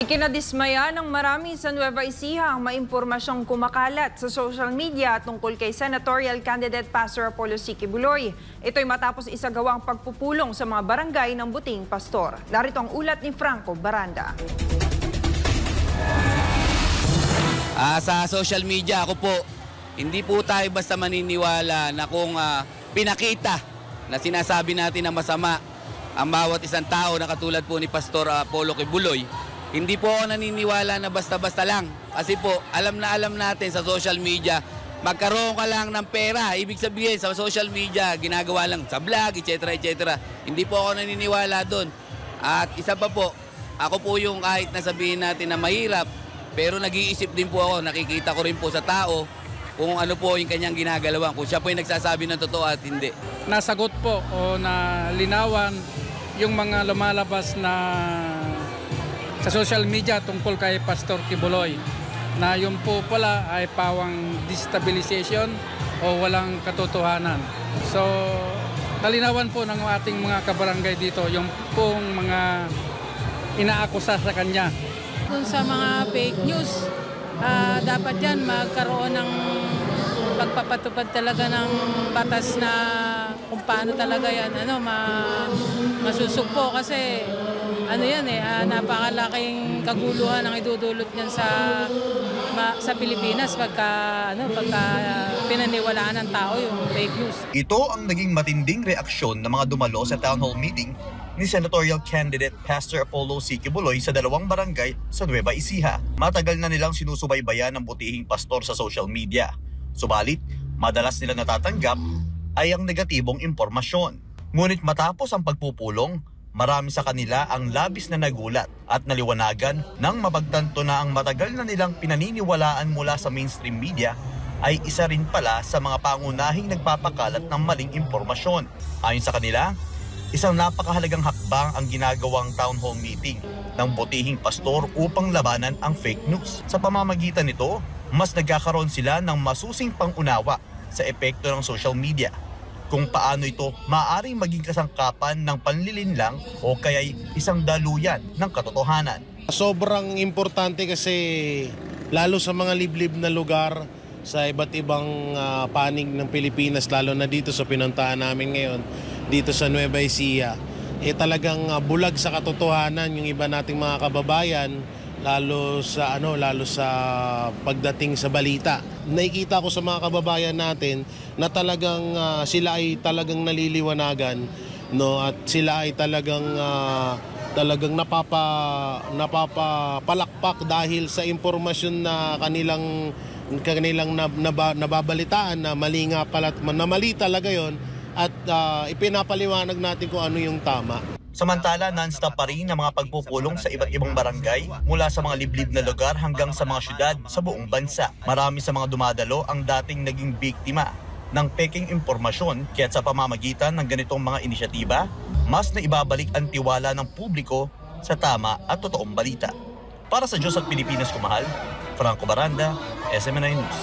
Ikinadismaya ng marami sa Nueva Ecija ang maimpormasyong kumakalat sa social media tungkol kay senatorial candidate Pastor Apollo C. Quiboloy. Ito'y matapos isagawang pagpupulong sa mga barangay ng Buting Pastor. Narito ang ulat ni Franco Baranda. Sa social media ako po, hindi po tayo basta maniniwala na kung pinakita na sinasabi natin na masama ang bawat isang tao na katulad po ni Pastor Apollo Quiboloy. Hindi po ako naniniwala na basta-basta lang. Kasi po, alam natin sa social media, magkaroon ka lang ng pera. Ibig sabihin, sa social media, ginagawa lang sa vlog, etc. etc. Hindi po ako naniniwala doon. At isa pa po, ako po yung kahit nasabihin natin na mahirap, pero nag-iisip din po ako, nakikita ko rin po sa tao kung ano po yung kanyang ginagalawan, kung siya po yung nagsasabi ng totoo at hindi. Nasagot po o nalinawan yung mga lumalabas na sa social media tungkol kay Pastor Quiboloy na yun po pala ay pawang destabilization o walang katotohanan. So, talinawan po ng ating mga kabarangay dito yung pong mga inaakusa sa kanya. Kung sa mga fake news, dapat yan magkaroon ng pagpapatupad talaga ng batas na kung paano talaga yan masusugpo kasi napakalaking kaguluhan ang idudulot niyan sa Pilipinas pagka pinaniwalaan ng tao yung fake news. Ito ang naging matinding reaksyon ng mga dumalo sa town hall meeting ni senatorial candidate Pastor Apollo C. Quiboloy sa 2 barangay sa Nueva Ecija. Matagal na nilang sinusubaybayan ng butihing pastor sa social media. Subalit, madalas nila natatanggap ay ang negatibong impormasyon. Ngunit matapos ang pagpupulong, marami sa kanila ang labis na nagulat at naliwanagan nang mapagtanto na ang matagal na nilang pinaniniwalaan mula sa mainstream media ay isa rin pala sa mga pangunahing nagpapakalat ng maling impormasyon. Ayon sa kanila, isang napakahalagang hakbang ang ginagawang town hall meeting ng butihing pastor upang labanan ang fake news. Sa pamamagitan nito, mas nagkakaroon sila ng masusing pangunawa sa epekto ng social media, kung paano ito maaaring maging kasangkapan ng panlilinlang o kaya'y isang daluyan ng katotohanan. Sobrang importante kasi lalo sa mga liblib na lugar sa iba't ibang panig ng Pilipinas, lalo na dito sa pinuntahan namin ngayon, dito sa Nueva Ecija, talagang bulag sa katotohanan yung iba nating mga kababayan, lalo sa pagdating sa balita. Nakikita ko sa mga kababayan natin na talagang sila ay talagang naliliwanagan, no, at sila ay talagang napapalakpak dahil sa impormasyon na kanilang nababalitaan na mali nga pala, na mali talaga yon, at ipinapaliwanag natin kung ano yung tama. Samantala, non-stop pa rin ang mga pagpupulong sa iba't ibang barangay mula sa mga liblib na lugar hanggang sa mga syudad sa buong bansa. Marami sa mga dumadalo ang dating naging biktima ng peking impormasyon, kaya sa pamamagitan ng ganitong mga inisyatiba, mas naibabalik ang tiwala ng publiko sa tama at totoong balita. Para sa Diyos at Pilipinas kumahal, Franco Baranda, SMNI News.